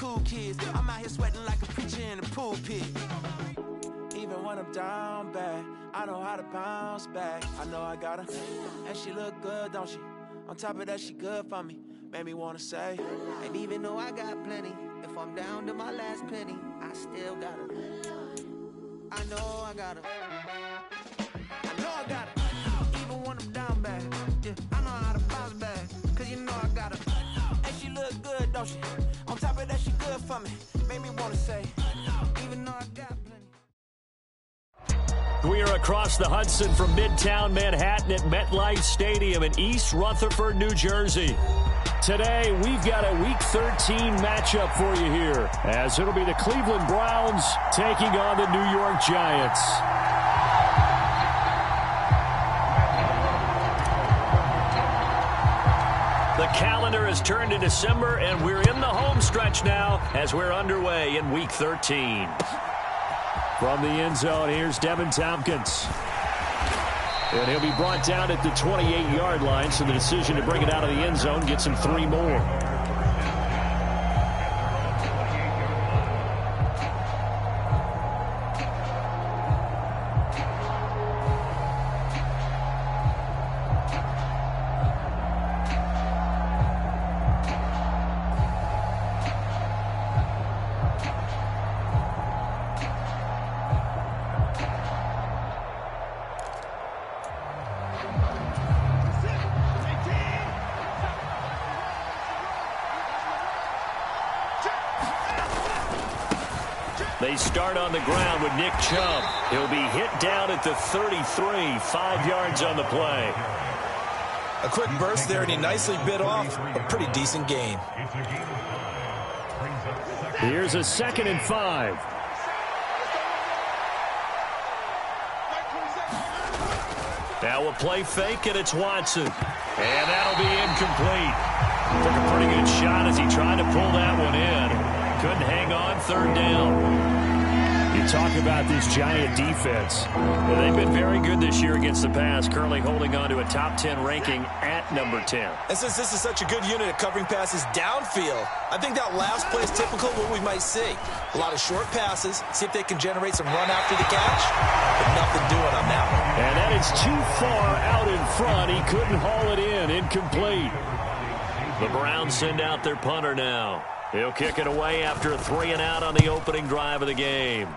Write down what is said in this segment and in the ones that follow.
school kids. I'm out here sweating like a preacher in the pulpit. Even when I'm down bad, I know how to bounce back. I know I got her, and she look good, don't she? On top of that, she good for me. Made me wanna say, and even though I got plenty, if I'm down to my last penny, I still got her. I know I got her. I know I got her. Even when I'm down bad, yeah, I know how to bounce back. Cause you know I got her. And she look good, don't she? On top of that, she good for me. Made me wanna say, even though I got plenty. We are across the Hudson from Midtown Manhattan at MetLife Stadium in East Rutherford, New Jersey. Today, we've got a Week 13 matchup for you here, as it'll be the Cleveland Browns taking on the New York Giants. The calendar has turned to December, and we're in the home stretch now as we're underway in Week 13. From the end zone, here's Devin Tompkins. And he'll be brought down at the 28-yard line, so the decision to bring it out of the end zone gets him 3 more. They start on the ground with Nick Chubb. He'll be hit down at the 33, 5 yards on the play. A quick burst there, and he nicely bit off a pretty decent gain. Here's a 2nd and 5. Now a play fake, and it's Watson. And that'll be incomplete. Took a pretty good shot as he tried to pull that one in. Couldn't hang on, 3rd down. You talk about this Giant defense. They've been very good this year against the pass, currently holding on to a top 10 ranking at number 10. And since this is such a good unit at covering passes downfield, I think that last play is typical of what we might see. A lot of short passes, see if they can generate some run after the catch, but nothing doing on that one. And that is too far out in front. He couldn't haul it in. Incomplete. The Browns send out their punter now. He'll kick it away after a 3-and-out on the opening drive of the game.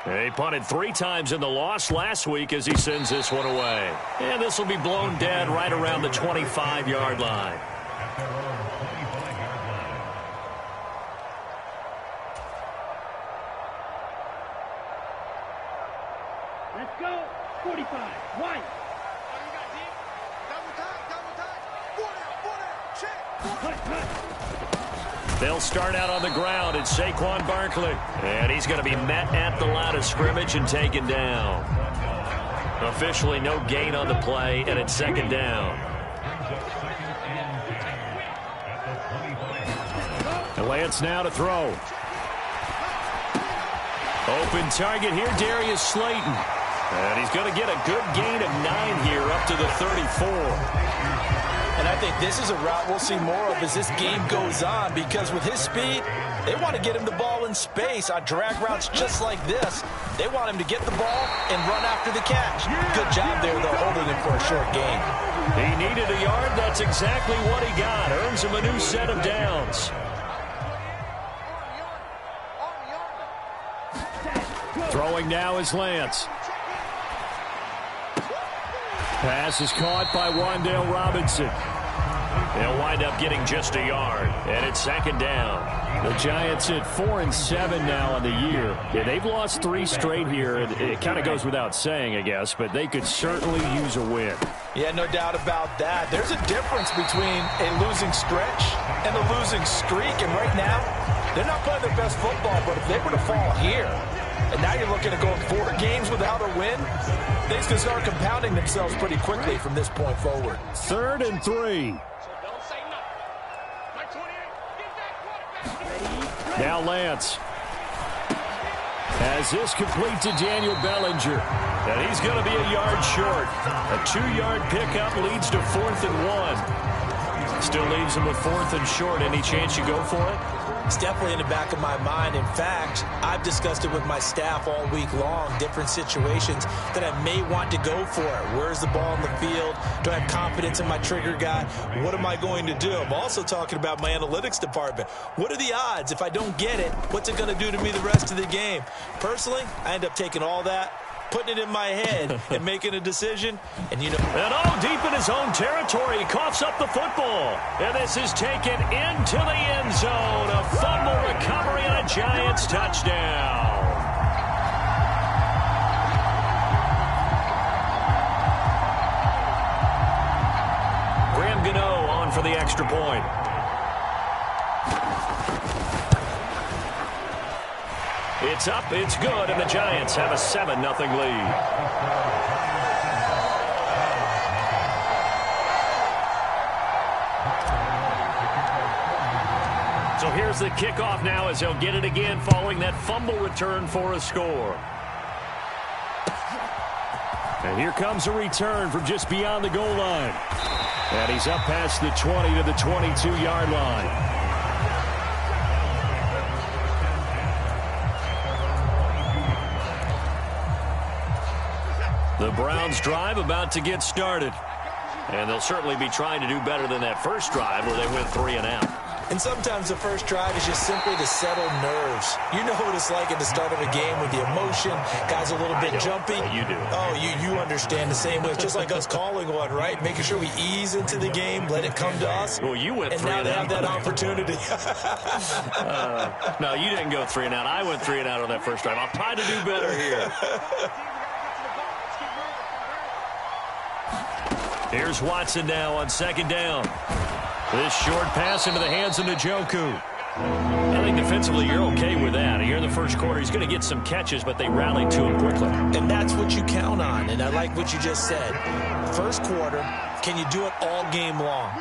He punted 3 times in the loss last week as he sends this one away. And this will be blown dead right around the 25-yard line. Let's go. 45. White. They'll start out on the ground. It's Saquon Barkley. And he's going to be met at the line of scrimmage and taken down. Officially no gain on the play, and it's 2nd down. And Lance now to throw. Open target here, Darius Slayton. And he's going to get a good gain of 9 here up to the 34. And I think this is a route we'll see more of as this game goes on, because with his speed, they want to get him the ball in space on drag routes just like this. They want him to get the ball and run after the catch. Good job there, though, holding him for a short gain. He needed a yard. That's exactly what he got. Earns him a new set of downs. Throwing now is Lance. Pass is caught by Wan'Dale Robinson. They'll wind up getting just a yard, and it's 2nd down. The Giants at 4-7 now on the year. Yeah, they've lost 3 straight here. It kind of goes without saying, I guess, but they could certainly use a win. Yeah, no doubt about that. There's a difference between a losing stretch and a losing streak, and right now, they're not playing their best football, but if they were to fall here, and now you're looking at going 4 games without a win, things can start compounding themselves pretty quickly from this point forward. 3rd and 3. Now Lance has this complete to Daniel Bellinger. And he's going to be a yard short. A 2-yard pickup leads to 4th and 1. Still leaves him with 4th and short. Any chance you go for it? It's definitely in the back of my mind. In fact, I've discussed it with my staff all week long, different situations that I may want to go for it. Where's the ball in the field? Do I have confidence in my trigger guy? What am I going to do? I'm also talking about my analytics department. What are the odds? If I don't get it, what's it going to do to me the rest of the game? Personally, I end up taking all that, putting it in my head and making a decision. And and all deep in his own territory, he coughs up the football. And this is taken into the end zone. A fumble recovery and a Giants touchdown. Graham Gano on for the extra point. It's up, it's good, and the Giants have a 7-0 lead. So here's the kickoff now as he'll get it again following that fumble return for a score. And here comes a return from just beyond the goal line. And he's up past the 20 to the 22-yard line. The Browns drive about to get started. And they'll certainly be trying to do better than that first drive where they went 3 and out. And sometimes the first drive is just simply to settle nerves. You know what it's like at the start of a game with the emotion. Guys a little bit jumpy. You do. Oh, you understand the same way. It's just like us calling one, right? Making sure we ease into the game, let it come to us. Well, you went 3 and out. And now they have that opportunity. No, you didn't go 3 and out. I went 3 and out on that first drive. I'll try to do better here. Here's Watson now on second down. This short pass into the hands of Njoku. I think defensively you're okay with that. Here in the first quarter, he's going to get some catches, but they rallied to him quickly. And that's what you count on, and I like what you just said. First quarter, can you do it all game long?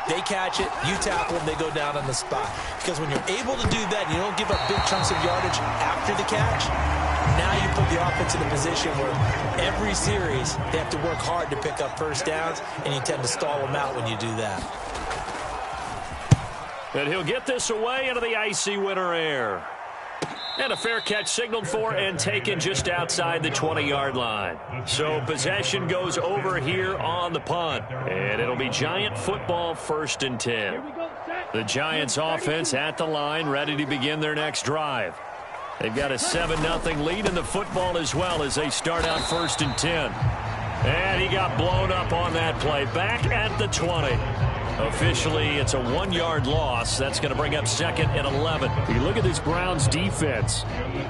They catch it, you tackle them, they go down on the spot. Because when you're able to do that, you don't give up big chunks of yardage after the catch. Now you put the offense in a position where every series they have to work hard to pick up first downs, and you tend to stall them out when you do that. And he'll get this away into the icy winter air. And a fair catch signaled for and taken just outside the 20-yard line. So possession goes over here on the punt. And it'll be Giant football 1st and 10. The Giants offense at the line, ready to begin their next drive. They've got a 7-0 lead in the football as well as they start out 1st and 10. And he got blown up on that play. Back at the 20. Officially, it's a 1-yard loss. That's going to bring up 2nd and 11. You look at this Browns defense.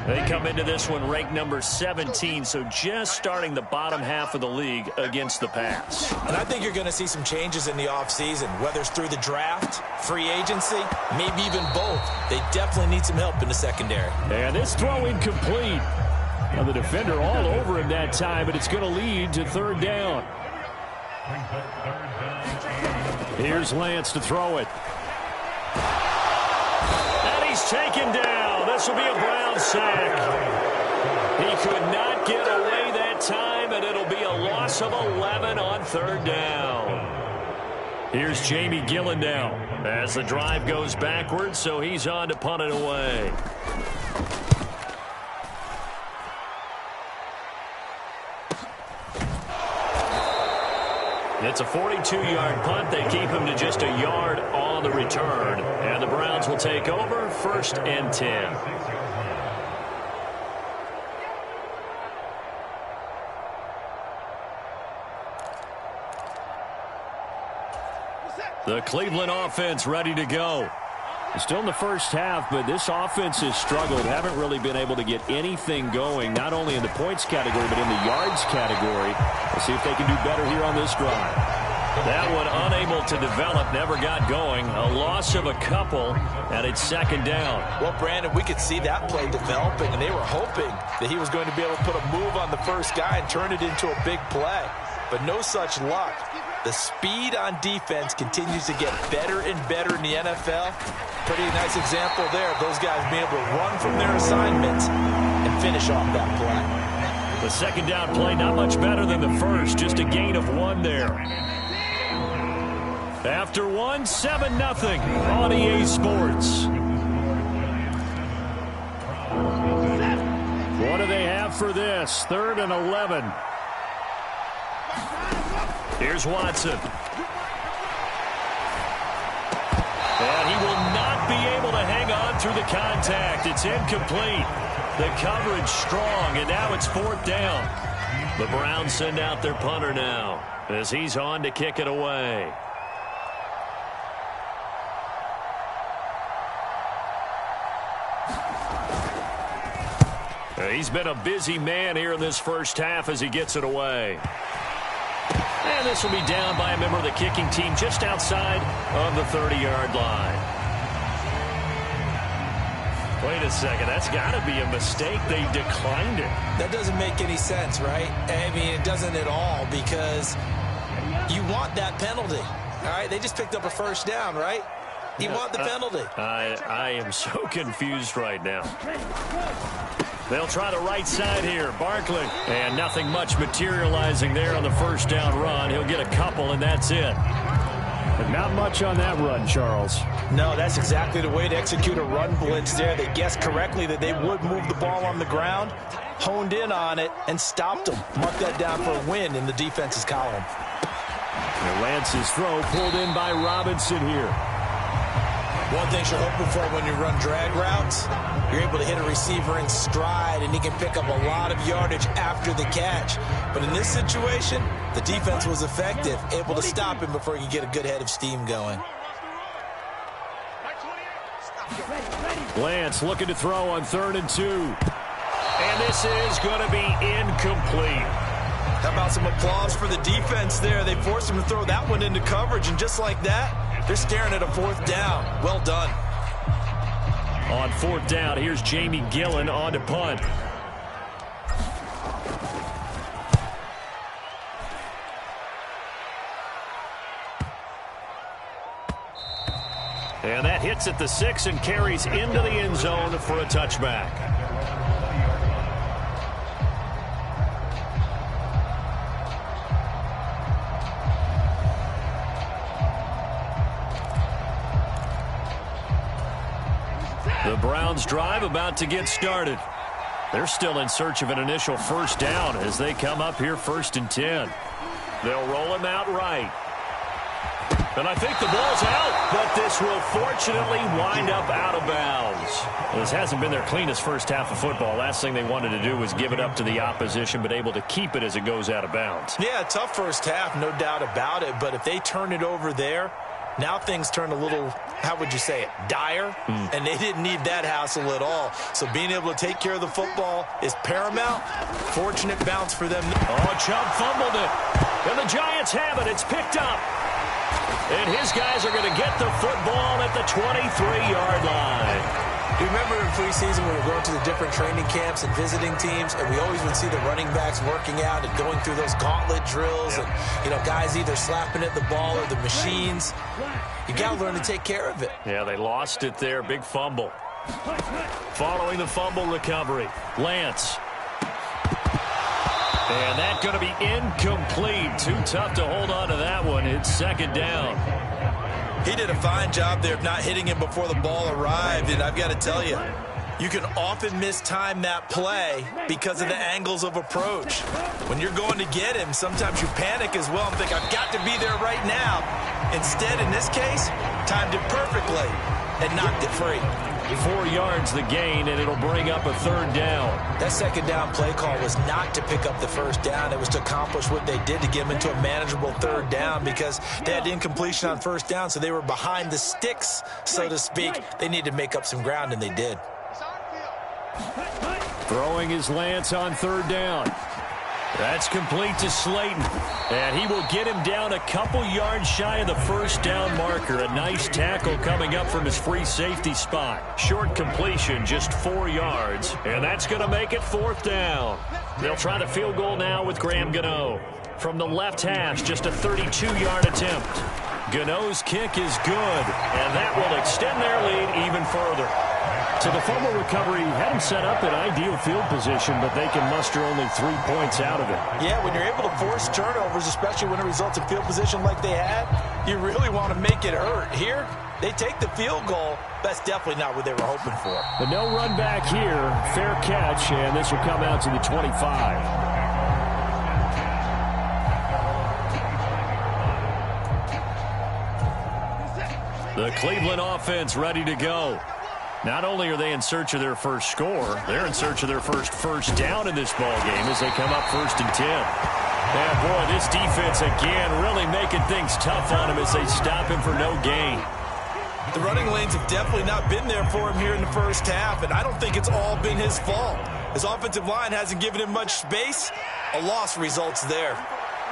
They come into this one ranked number 17, so just starting the bottom half of the league against the pass. And I think you're going to see some changes in the offseason, whether it's through the draft, free agency, maybe even both. They definitely need some help in the secondary. And this throw incomplete. Now the defender all over him that time, but it's going to lead to 3rd down. Here's Lance to throw it. And he's taken down. This will be a Brown sack. He could not get away that time, and it'll be a loss of 11 on 3rd down. Here's Jamie Gillen now as the drive goes backwards, so he's on to punt it away. It's a 42-yard punt. They keep him to just a yard on the return. And the Browns will take over 1st and 10. The Cleveland offense ready to go. Still in the first half, but this offense has struggled. Haven't really been able to get anything going, not only in the points category, but in the yards category. We'll see if they can do better here on this drive. That one unable to develop, never got going. A loss of a couple, and it's 2nd down. Well, Brandon, we could see that play developing, and they were hoping that he was going to be able to put a move on the first guy and turn it into a big play. But no such luck. The speed on defense continues to get better and better in the NFL. Pretty nice example there of those guys being able to run from their assignments and finish off that play. The 2nd down play not much better than the first, just a gain of 1 there. After 1, 7-0 on EA Sports. for this. 3rd and 11. Here's Watson. And he will not be able to hang on through the contact. It's incomplete. The coverage strong, and now it's 4th down. The Browns send out their punter now as he's on to kick it away. He's been a busy man here in this first half as he gets it away. And this will be down by a member of the kicking team just outside of the 30-yard line. Wait a second. That's got to be a mistake. They declined it. That doesn't make any sense, right? I mean, it doesn't at all because you want that penalty. All right? They just picked up a first down, right? You want the penalty. I am so confused right now. They'll try the right side here. Barkley. And nothing much materializing there on the first down run. He'll get a couple, and that's it. But not much on that run, Charles. No, that's exactly the way to execute a run blitz there. They guessed correctly that they would move the ball on the ground, honed in on it, and stopped them. Mark that down for a win in the defense's column. And Lance's throw pulled in by Robinson here. One thing you're hoping for when you run drag routes, you're able to hit a receiver in stride, and he can pick up a lot of yardage after the catch. But in this situation, the defense was effective, able to stop him before he could get a good head of steam going. Lance looking to throw on 3rd and 2. And this is going to be incomplete. How about some applause for the defense there? They forced him to throw that one into coverage, and just like that, they're staring at a 4th down. Well done. On 4th down, here's Jamie Gillen on to punt. And that hits at the 6 and carries into the end zone for a touchback. The Browns drive about to get started. They're still in search of an initial first down as they come up here 1st and 10. They'll roll him out right. And I think the ball's out, but this will fortunately wind up out of bounds. Well, this hasn't been their cleanest first half of football. Last thing they wanted to do was give it up to the opposition, but able to keep it as it goes out of bounds. Yeah, tough first half, no doubt about it. But if they turn it over there, now things turn a little, how would you say it, dire? And they didn't need that hassle at all. So being able to take care of the football is paramount. Fortunate bounce for them. Oh, Chubb fumbled it. And the Giants have it. It's picked up. And his guys are going to get the football at the 23-yard line. You remember in preseason when we were going to the different training camps and visiting teams, and we always would see the running backs working out and going through those gauntlet drills, and, you know, guys either slapping at the ball or the machines. You got to learn to take care of it. Yeah, they lost it there. Big fumble. Following the fumble recovery, Lance. And that's going to be incomplete. Too tough to hold on to that one. It's 2nd down. He did a fine job there of not hitting him before the ball arrived. And I've got to tell you, you can often mistime that play because of the angles of approach. When you're going to get him, sometimes you panic as well and think, I've got to be there right now. Instead, in this case, timed it perfectly and knocked it free. 4 yards the gain, and it'll bring up a 3rd down. That 2nd down play call was not to pick up the first down. It was to accomplish what they did to get them into a manageable 3rd down because they had incompletion on first down, so they were behind the sticks, so to speak. They needed to make up some ground, and they did. Throwing his Lance on 3rd down. That's complete to Slayton. And he will get him down a couple yards shy of the first down marker. A nice tackle coming up from his free safety spot. Short completion, just 4 yards. And that's going to make it 4th down. They'll try the field goal now with Graham Gano. From the left hash, just a 32-yard attempt. Gano's kick is good, and that will extend their lead even further. So the fumble recovery had him set up in ideal field position, but they can muster only 3 points out of it. Yeah, when you're able to force turnovers, especially when it results in field position like they had, you really want to make it hurt. Here, they take the field goal. That's definitely not what they were hoping for. But no run back here. Fair catch, and this will come out to the 25. The Cleveland offense ready to go. Not only are they in search of their first score, they're in search of their first down in this ball game as they come up 1st and 10. And boy, this defense again really making things tough on him as they stop him for no gain. The running lanes have definitely not been there for him here in the first half, and I don't think it's all been his fault. His offensive line hasn't given him much space. A loss results there.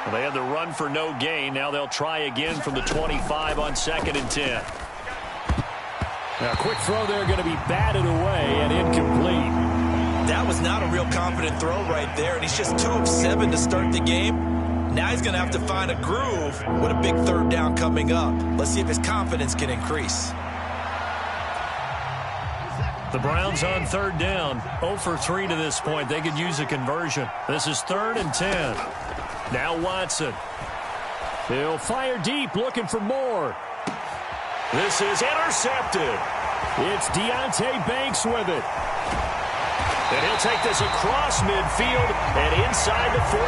Well, they had the run for no gain. Now they'll try again from the 25 on 2nd and 10. Now, a quick throw there going to be batted away and incomplete. That was not a real confident throw right there, and he's just 2 of 7 to start the game. Now he's going to have to find a groove with a big 3rd down coming up. Let's see if his confidence can increase. The Browns on 3rd down. 0 for 3 to this point. They could use a conversion. This is 3rd and 10. Now Watson. He'll fire deep, looking for more. This is intercepted. It's Deonte Banks with it. And he'll take this across midfield and inside the 45.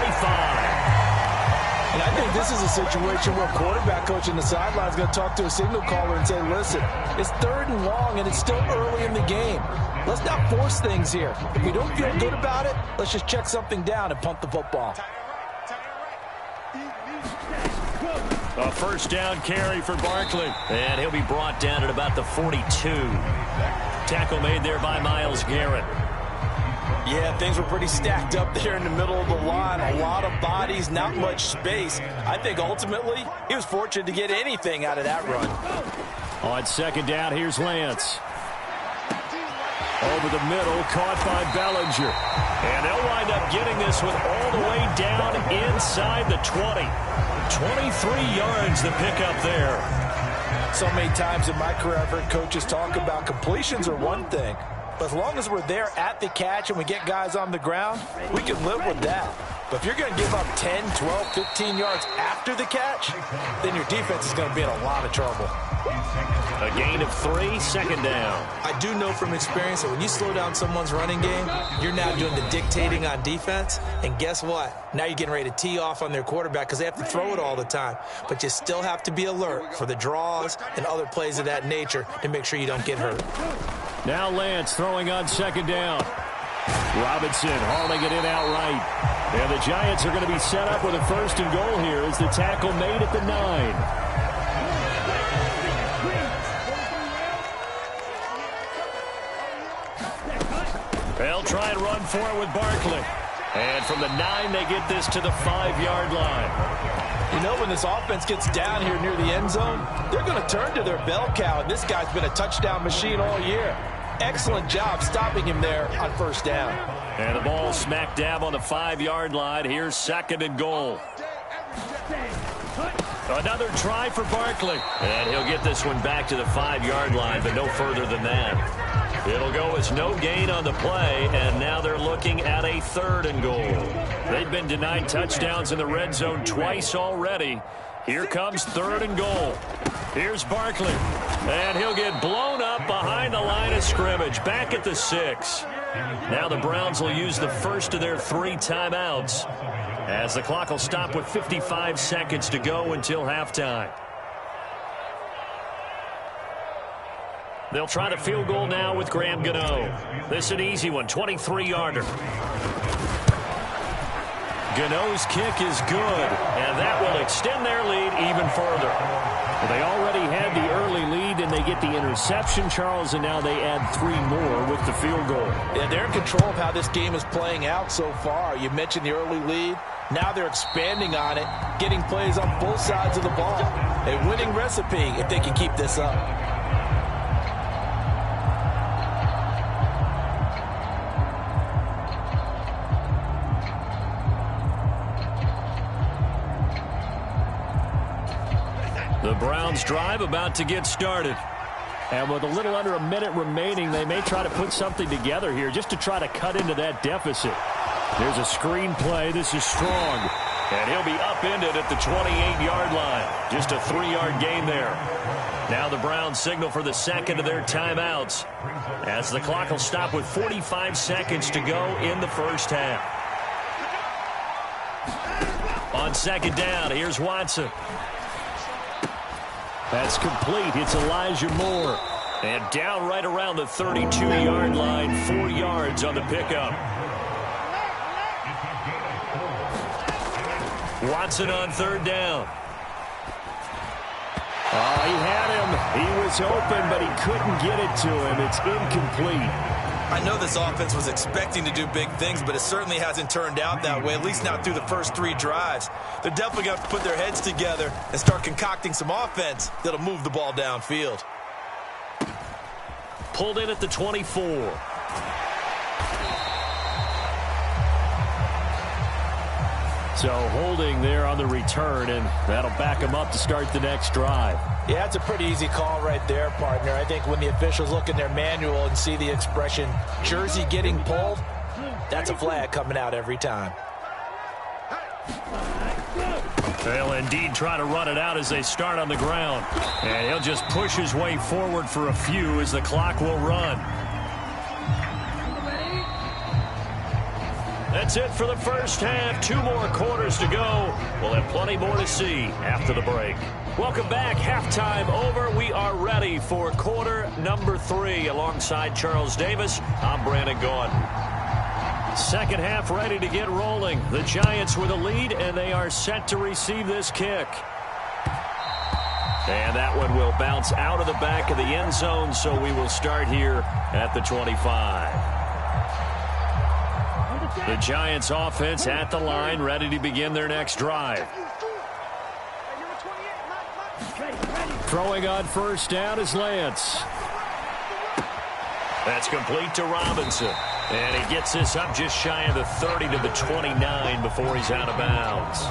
And I think this is a situation where quarterback coach in the sideline is going to talk to a signal caller and say, listen, it's 3rd and long and it's still early in the game. Let's not force things here. If we don't feel good about it, let's just check something down and punt the football. A 1st down carry for Barkley. And he'll be brought down at about the 42. Tackle made there by Myles Garrett. Yeah, things were pretty stacked up there in the middle of the line. A lot of bodies, not much space. I think ultimately he was fortunate to get anything out of that run. On 2nd down, here's Lance. Over the middle, caught by Bellinger. And they'll wind up getting this one all the way down inside the 20. 23 yards the pickup there. So many times in my career I've heard coaches talk about completions are one thing. But as long as we're there at the catch and we get guys on the ground, we can live with that. But if you're going to give up 10, 12, 15 yards after the catch, then your defense is going to be in a lot of trouble. A gain of 3, 2nd down. I do know from experience that when you slow down someone's running game, you're now doing the dictating on defense. And guess what? Now you're getting ready to tee off on their quarterback because they have to throw it all the time. But you still have to be alert for the draws and other plays of that nature to make sure you don't get hurt. Now Lance throwing on 2nd down. Robinson hauling it in outright. And the Giants are going to be set up with a 1st and goal here as the tackle made at the 9. They'll try and run for it with Barkley. And from the 9, they get this to the 5-yard line. You know, when this offense gets down here near the end zone, they're going to turn to their bell cow, and this guy's been a touchdown machine all year. Excellent job stopping him there on 1st down. And the ball smack dab on the 5-yard line. Here's 2nd and goal. Another try for Barkley. And he'll get this one back to the 5-yard line, but no further than that. It'll go as no gain on the play, and now they're looking at a 3rd and goal. They've been denied touchdowns in the red zone twice already. Here comes 3rd and goal. Here's Barkley, and he'll get blown up behind the line of scrimmage, back at the 6. Now the Browns will use the first of their 3 timeouts as the clock will stop with 55 seconds to go until halftime. They'll try the field goal now with Graham Gano. This is an easy one, 23-yarder. Gano's kick is good, and that will extend their lead even further. Well, they already had the early lead, and they get the interception, Charles, and now they add 3 more with the field goal. Yeah, they're in control of how this game is playing out so far. You mentioned the early lead. Now they're expanding on it, getting plays on both sides of the ball. A winning recipe if they can keep this up. The Browns drive about to get started. And with a little under a minute remaining, they may try to put something together here just to try to cut into that deficit. There's a screen play. This is Strong. And he'll be upended at the 28-yard line. Just a 3-yard gain there. Now the Browns signal for the second of their timeouts, as the clock will stop with 45 seconds to go in the first half. On second down, here's Watson. That's complete. It's Elijah Moore. And down right around the 32-yard line, 4 yards on the pickup. Watson on third down. Oh, he had him. He was open, but he couldn't get it to him. It's incomplete. I know this offense was expecting to do big things, but it certainly hasn't turned out that way, at least not through the first 3 drives. They're definitely going to have to put their heads together and start concocting some offense that'll move the ball downfield. Pulled in at the 24. So holding there on the return, and that'll back him up to start the next drive. Yeah, it's a pretty easy call right there, partner. I think when the officials look in their manual and see the expression jersey getting pulled, that's a flag coming out every time. They'll indeed try to run it out as they start on the ground. And he'll just push his way forward for a few as the clock will run. That's it for the first half. 2 more quarters to go. We'll have plenty more to see after the break. Welcome back. Halftime over. We are ready for quarter number 3. Alongside Charles Davis, I'm Brandon Gordon. Second half ready to get rolling. The Giants with a lead, and they are set to receive this kick. And that one will bounce out of the back of the end zone, so we will start here at the 25. The Giants offense at the line, ready to begin their next drive. Throwing on first down is Lance. That's complete to Robinson. And he gets this up just shy of the 30 to the 29 before he's out of bounds.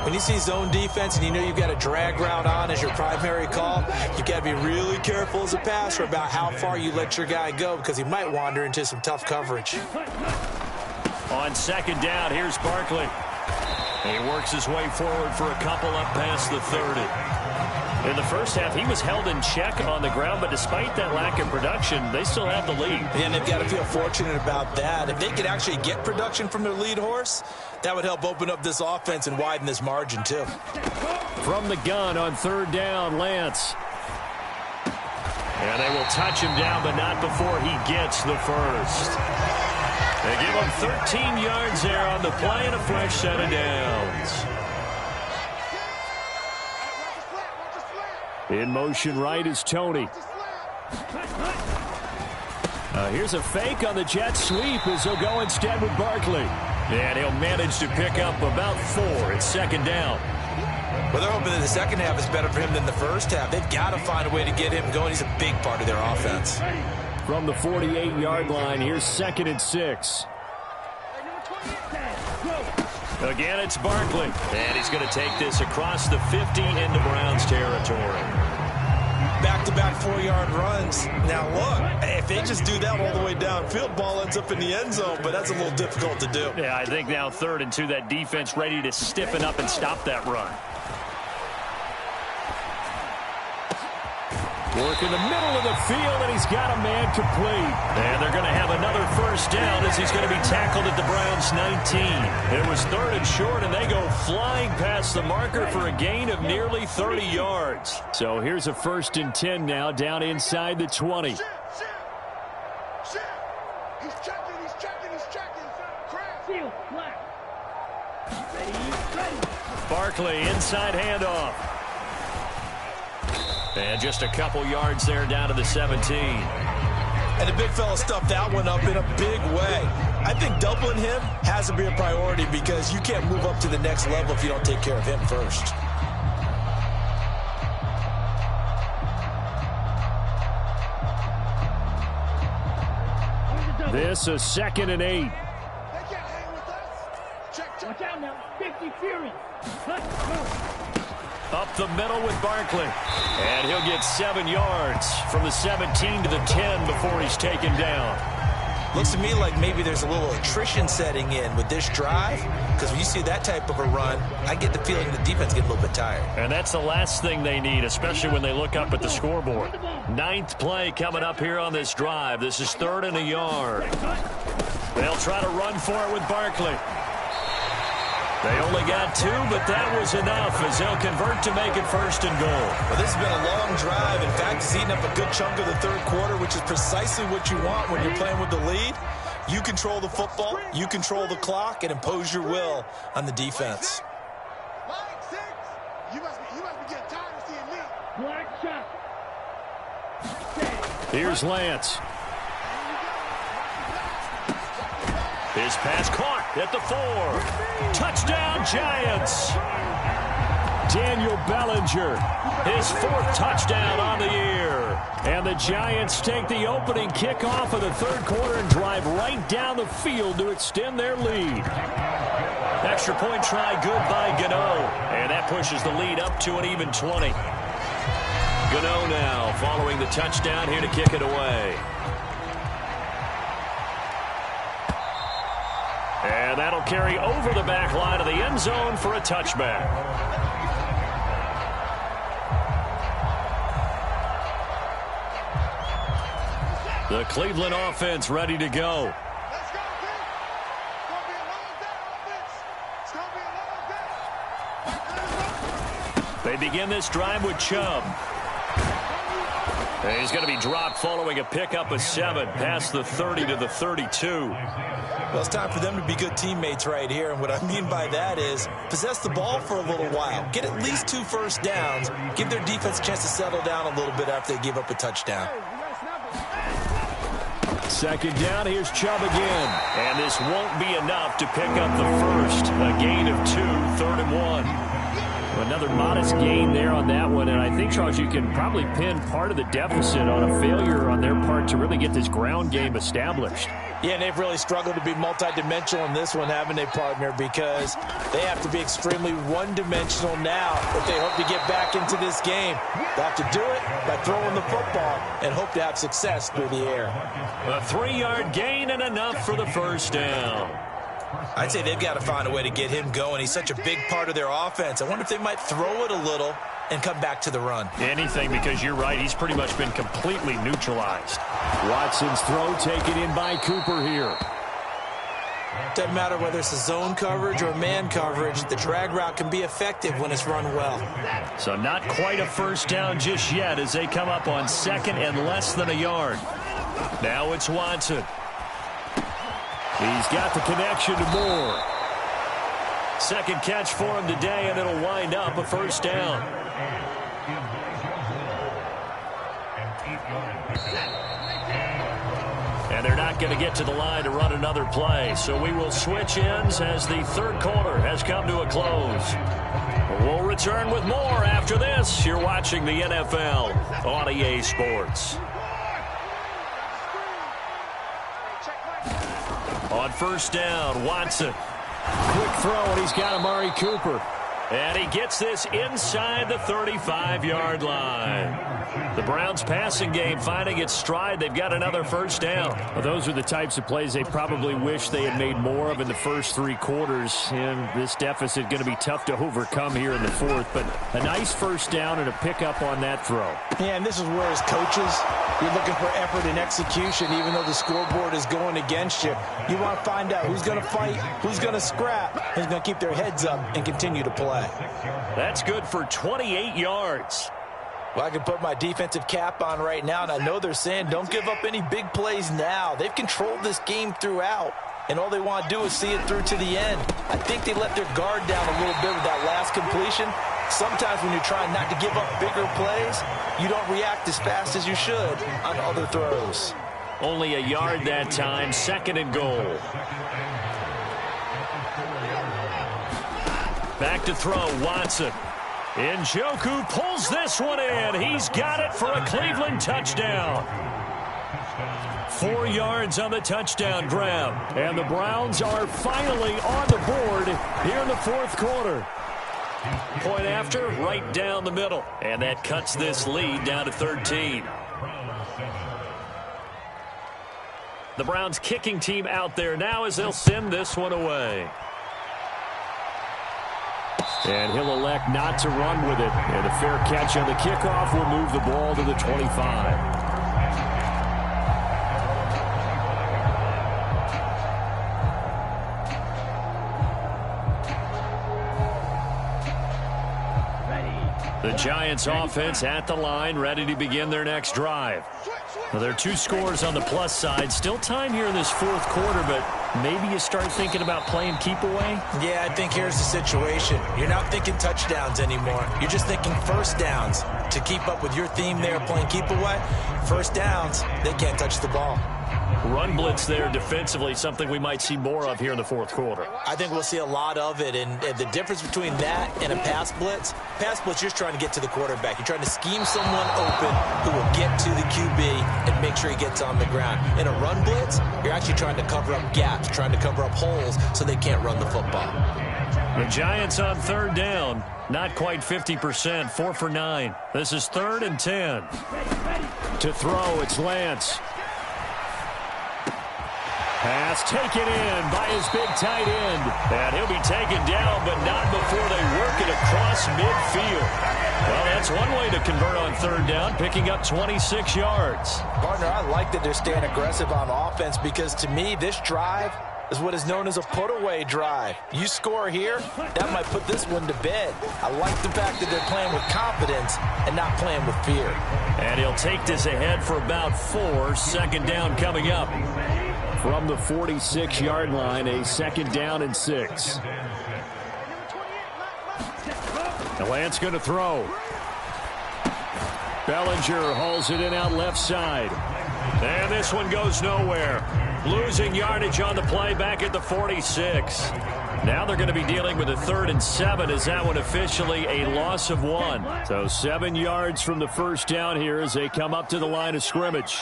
When you see zone defense and you know you've got a drag route on as your primary call, you've got to be really careful as a passer about how far you let your guy go, because he might wander into some tough coverage. On second down, here's Barkley. He works his way forward for a couple up past the 30. In the first half, he was held in check on the ground, but despite that lack of production, they still have the lead. And they've got to feel fortunate about that. If they could actually get production from their lead horse, that would help open up this offense and widen this margin, too. From the gun on third down, Lance. And they will touch him down, but not before he gets the first. They give him 13 yards there on the play and a fresh set of downs. In motion right is Tony. Here's a fake on the jet sweep as he'll go instead with Barkley. And he'll manage to pick up about 4. It's second down. Well, they're hoping that the second half is better for him than the first half. They've got to find a way to get him going. He's a big part of their offense. From the 48-yard line, here's 2nd and 6. Again, it's Barkley. And he's going to take this across the 50 into Browns territory. Back-to-back 4-yard runs. Now, look, if they just do that all the way downfield, ball ends up in the end zone, but that's a little difficult to do. Yeah, I think now 3rd and 2, that defense ready to stiffen up and stop that run. Work in the middle of the field, and he's got a man complete. And they're going to have another first down as he's going to be tackled at the Browns' 19. It was 3rd and short, and they go flying past the marker for a gain of nearly 30 yards. So here's a 1st and 10 now, down inside the 20. He's checking. Seal, black. Ready. Barkley, inside handoff. And just a couple yards there down to the 17. And the big fella stuffed that one up in a big way. I think doubling him has to be a priority, because you can't move up to the next level if you don't take care of him first. This is 2nd and 8. They can't hang with us. Check. Watch out now. 50 Fury. Let's go. Up the middle with Barkley. And he'll get 7 yards from the 17 to the 10 before he's taken down. Looks to me like maybe there's a little attrition setting in with this drive, because when you see that type of a run, I get the feeling the defense get a little bit tired. And that's the last thing they need, especially when they look up at the scoreboard. 9th play coming up here on this drive. This is 3rd and a yard. They'll try to run for it with Barkley. They only got 2, but that was enough as they'll convert to make it 1st and goal. Well, this has been a long drive. In fact, it's eaten up a good chunk of the 3rd quarter, which is precisely what you want when you're playing with the lead. You control the football, you control the clock, and impose your will on the defense. Line 6. You must be getting tired of seeing me. Black shot. Here's Lance. His pass caught at the 4. Touchdown, Giants. Daniel Bellinger, his 4th touchdown on the year. And the Giants take the opening kickoff of the 3rd quarter and drive right down the field to extend their lead. Extra point try good by Gano. And that pushes the lead up to an even 20. Gano now following the touchdown here to kick it away. And that'll carry over the back line of the end zone for a touchback. The Cleveland offense ready to go. Let's go, Pete. It's going to be a long day, offense. It's going to be a long day. They begin this drive with Chubb. And he's going to be dropped following a pickup of 7 past the 30 to the 32. Well, it's time for them to be good teammates right here, and what I mean by that is possess the ball for a little while, get at least 2 first downs, give their defense a chance to settle down a little bit after they give up a touchdown. 2nd down, here's Chubb again. And this won't be enough to pick up the first. A gain of 2, 3rd and 1. Another modest gain there on that one, and I think, Charles, you can probably pin part of the deficit on a failure on their part to really get this ground game established. Yeah, and they've really struggled to be multidimensional in this one, haven't they, partner? Because they have to be extremely one-dimensional now if they hope to get back into this game. They have to do it by throwing the football and hope to have success through the air. A 3-yard gain and enough for the first down. I'd say they've got to find a way to get him going. He's such a big part of their offense. I wonder if they might throw it a little and come back to the run. Anything, because you're right. He's pretty much been completely neutralized. Watson's throw taken in by Cooper here. Doesn't matter whether it's a zone coverage or man coverage. The drag route can be effective when it's run well. So not quite a first down just yet as they come up on 2nd and less than a yard. Now it's Watson. He's got the connection to Moore. 2nd catch for him today, and it'll wind up a first down. And they're not going to get to the line to run another play. So we will switch ends as the 3rd quarter has come to a close. We'll return with more after this. You're watching the NFL on EA Sports. On first down, Watson. Quick throw, and he's got Amari Cooper. And he gets this inside the 35-yard line. The Browns passing game finding its stride. They've got another first down. Well, those are the types of plays they probably wish they had made more of in the first 3 quarters. And this deficit going to be tough to overcome here in the 4th. But a nice first down and a pickup on that throw. Yeah, and this is where as coaches, you're looking for effort and execution. Even though the scoreboard is going against you, you want to find out who's going to fight, who's going to scrap, who's going to keep their heads up and continue to play. That's good for 28 yards. Well, I can put my defensive cap on right now, and I know they're saying don't give up any big plays now. They've controlled this game throughout, and all they want to do is see it through to the end. I think they let their guard down a little bit with that last completion. Sometimes when you're trying not to give up bigger plays, you don't react as fast as you should on other throws. Only a yard that time, 2nd and goal. Back to throw, Watson. Njoku pulls this one in. He's got it for a Cleveland touchdown. 4 yards on the touchdown grab. And the Browns are finally on the board here in the 4th quarter. Point after, right down the middle. And that cuts this lead down to 13. The Browns kicking team out there now as they'll send this one away. And he'll elect not to run with it. And a fair catch on the kickoff will move the ball to the 25. The Giants offense at the line, ready to begin their next drive. Well, there are 2 scores on the plus side. Still time here in this fourth quarter, but maybe you start thinking about playing keep away? Yeah, I think here's the situation. You're not thinking touchdowns anymore. You're just thinking first downs. To keep up with your theme there, playing keep away, first downs, they can't touch the ball. Run blitz there defensively, something we might see more of here in the fourth quarter. I think we'll see a lot of it, and the difference between that and a pass blitz, you're just trying to get to the quarterback. You're trying to scheme someone open who will get to the QB and make sure he gets on the ground. In a run blitz, you're actually trying to cover up gaps, trying to cover up holes so they can't run the football. The Giants on third down, not quite 50%, 4 for 9. This is 3rd and 10. To throw, it's Lance. Pass taken in by his big tight end. And he'll be taken down, but not before they work it across midfield. Well, that's one way to convert on third down, picking up 26 yards. Partner, I like that they're staying aggressive on offense because, to me, this drive is what is known as a put-away drive. You score here, that might put this one to bed. I like the fact that they're playing with confidence and not playing with fear. And he'll take this ahead for about 4. Second down coming up. From the 46-yard line, a 2nd down and 6. Lance going to throw. Bellinger hauls it in out left side. And this one goes nowhere. Losing yardage on the play back at the 46. Now they're going to be dealing with a 3rd and 7 as that one officially a loss of 1. So 7 yards from the first down here as they come up to the line of scrimmage.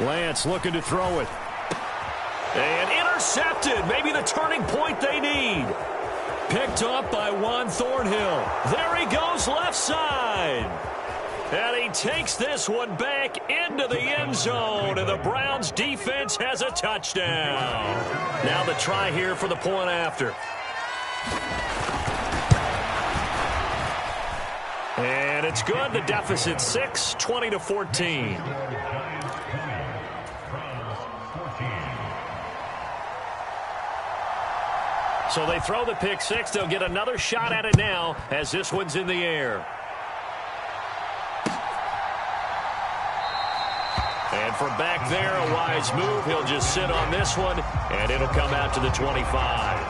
Lance looking to throw it. And intercepted. Maybe the turning point they need. Picked up by Juan Thornhill. There he goes left side. And he takes this one back into the end zone. And the Browns defense has a touchdown. Now the try here for the point after. And it's good. The deficit 6, 20-14. So they throw the pick 6. They'll get another shot at it now as this one's in the air. And from back there, a wise move. He'll just sit on this one, and it'll come out to the 25.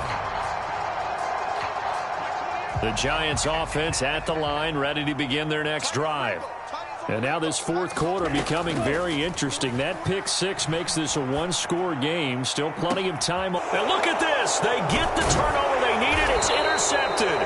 The Giants offense at the line, ready to begin their next drive. And now this fourth quarter becoming very interesting. That pick 6 makes this a 1-score game. Still plenty of time. And look at this. They get the turnover they needed. It's intercepted.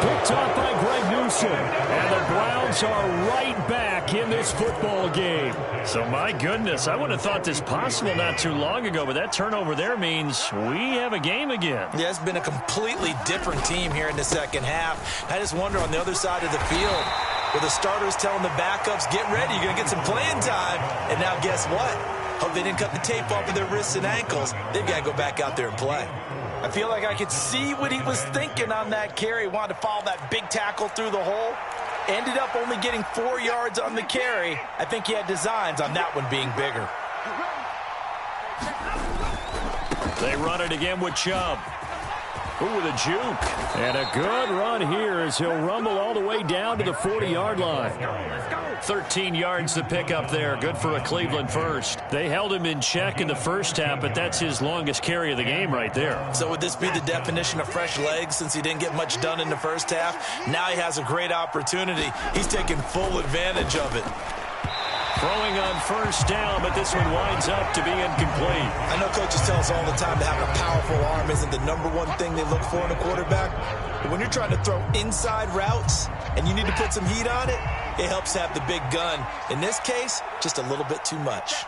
Picked up by Greg Newsom. And the Browns are right back in this football game. So, my goodness, I wouldn't have thought this possible not too long ago, but that turnover there means we have a game again. Yeah, it's been a completely different team here in the second half. I just wonder on the other side of the field, where the starters telling the backups, get ready, you're going to get some playing time. And now guess what? Hope they didn't cut the tape off of their wrists and ankles. They've got to go back out there and play. I feel like I could see what he was thinking on that carry. Wanted to follow that big tackle through the hole. Ended up only getting 4 yards on the carry. I think he had designs on that one being bigger. They run it again with Chubb. Ooh, with a juke. And a good run here as he'll rumble all the way down to the 40-yard line. 13 yards to pick up there. Good for a Cleveland first. They held him in check in the first half, but that's his longest carry of the game right there. So would this be the definition of fresh legs since he didn't get much done in the first half? Now he has a great opportunity. He's taking full advantage of it. Throwing on first down, but this one winds up to be incomplete. I know coaches tell us all the time that having a powerful arm isn't the #1 thing they look for in a quarterback. But when you're trying to throw inside routes and you need to put some heat on it, it helps have the big gun. In this case, just a little bit too much.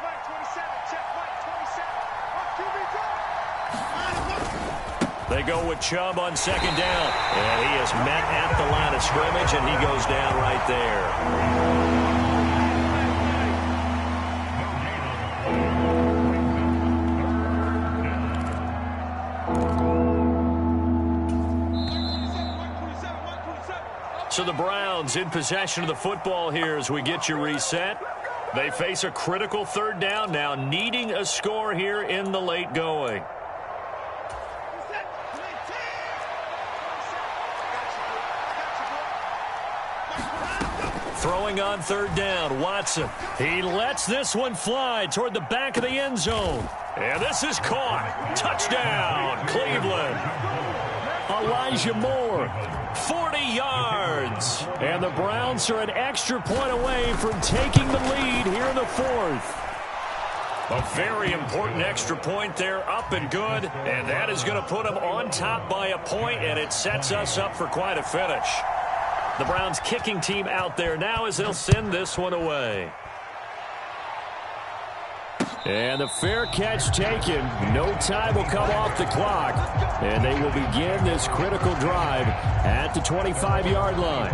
They go with Chubb on second down. And he is met at the line of scrimmage, and he goes down right there. So the Browns in possession of the football here as we get you reset. They face a critical third down now, needing a score here in the late going. Throwing on third down, Watson. He lets this one fly toward the back of the end zone. And this is caught. Touchdown, Cleveland. Elijah Moore, 40 yards. And the Browns are an extra point away from taking the lead here in the fourth. A very important extra point there, up and good. And that is going to put them on top by a point, and it sets us up for quite a finish. The Browns kicking team out there now as they'll send this one away. And the fair catch taken. No time will come off the clock. And they will begin this critical drive at the 25-yard line.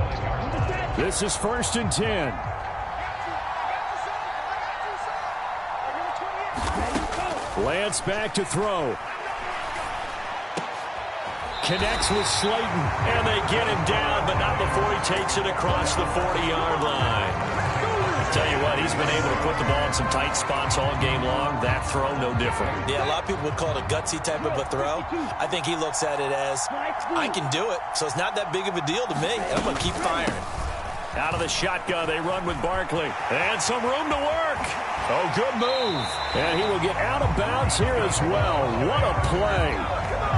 This is 1st and 10. Lance back to throw. Connects with Slayton. And they get him down, but not before he takes it across the 40-yard line. Tell you what, he's been able to put the ball in some tight spots all game long. That throw, no different. Yeah, a lot of people would call it a gutsy type of a throw. I think he looks at it as, I can do it, so it's not that big of a deal to me, and I'm going to keep firing. Out of the shotgun, they run with Barkley. And some room to work. Oh, good move. And he will get out of bounds here as well. What a play.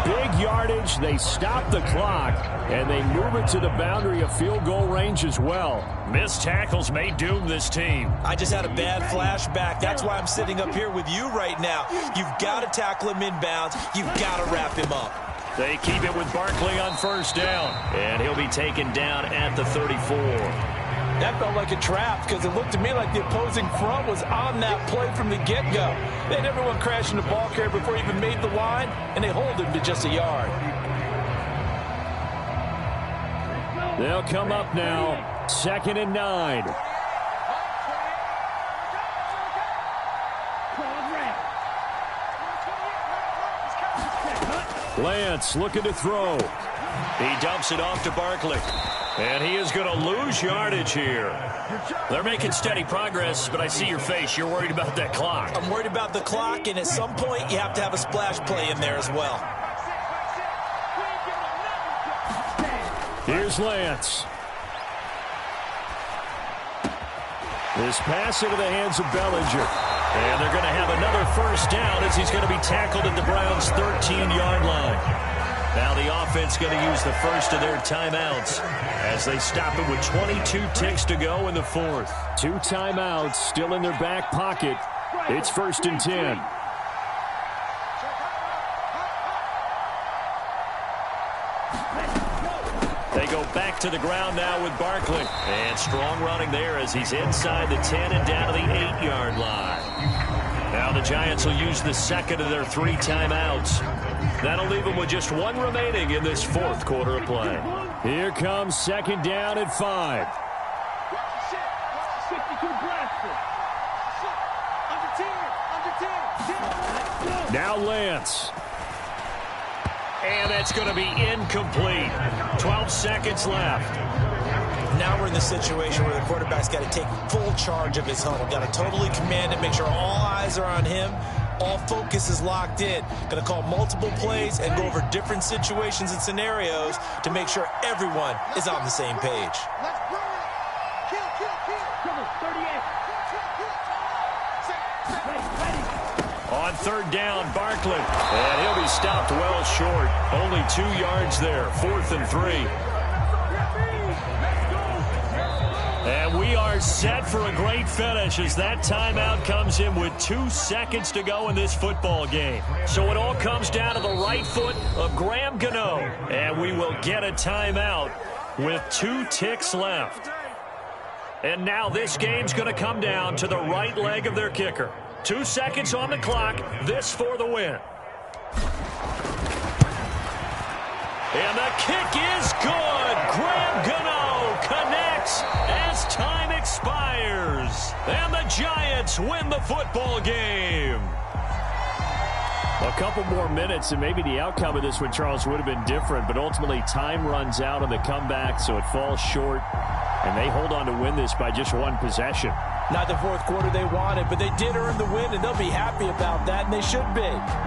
Big yardage. They stop the clock, and they move it to the boundary of field goal range as well. Missed tackles may doom this team. I just had a bad flashback. That's why I'm sitting up here with you right now. You've got to tackle him inbounds. You've got to wrap him up. They keep it with Barkley on first down. And he'll be taken down at the 34. That felt like a trap because it looked to me like the opposing front was on that play from the get-go. They had everyone crashing the ball carrier before he even made the line, and they hold him to just a yard. They'll come up now, 2nd and 9. Lance looking to throw. He dumps it off to Barkley. And he is going to lose yardage here. They're making steady progress, but I see your face. You're worried about that clock. I'm worried about the clock, and at some point you have to have a splash play in there as well. Here's Lance. This pass into the hands of Bellinger. And they're going to have another first down as he's going to be tackled at the Browns' 13-yard line. Now the offense going to use the first of their timeouts as they stop it with 22 ticks to go in the fourth. 2 timeouts still in their back pocket. It's 1st and 10. They go back to the ground now with Barkley. And strong running there as he's inside the 10 and down to the 8-yard line. Now the Giants will use the second of their 3 timeouts. That'll leave them with just 1 remaining in this fourth quarter of play. Here comes 2nd down at 5. Now Lance. And that's going to be incomplete. 12 seconds left. Now we're in the situation where the quarterback's got to take full charge of his huddle. Got to totally command it, make sure all eyes are on him. All focus is locked in. Going to call multiple plays and go over different situations and scenarios to make sure everyone is on the same page. On 3rd down, Barkley. And he'll be stopped well short. Only 2 yards there. 4th and 3. And we are set for a great finish as that timeout comes in with 2 seconds to go in this football game. So it all comes down to the right foot of Graham Gano. And we will get a timeout with 2 ticks left. And now this game's going to come down to the right leg of their kicker. 2 seconds on the clock. This for the win. And the kick is good. Graham Gano connects as time expires. And the Giants win the football game. A couple more minutes, and maybe the outcome of this one, Charles, would have been different. But ultimately, time runs out on the comeback, so it falls short. And they hold on to win this by just one possession. Not the fourth quarter they wanted, but they did earn the win, and they'll be happy about that, and they should be.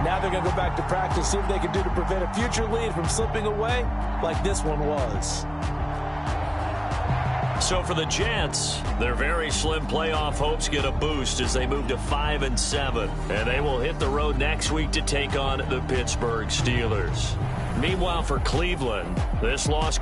Now they're going to go back to practice, see what they can do to prevent a future lead from slipping away like this one was. So for the Jets, their very slim playoff hopes get a boost as they move to 5-7. And they will hit the road next week to take on the Pittsburgh Steelers. Meanwhile, for Cleveland, this loss cost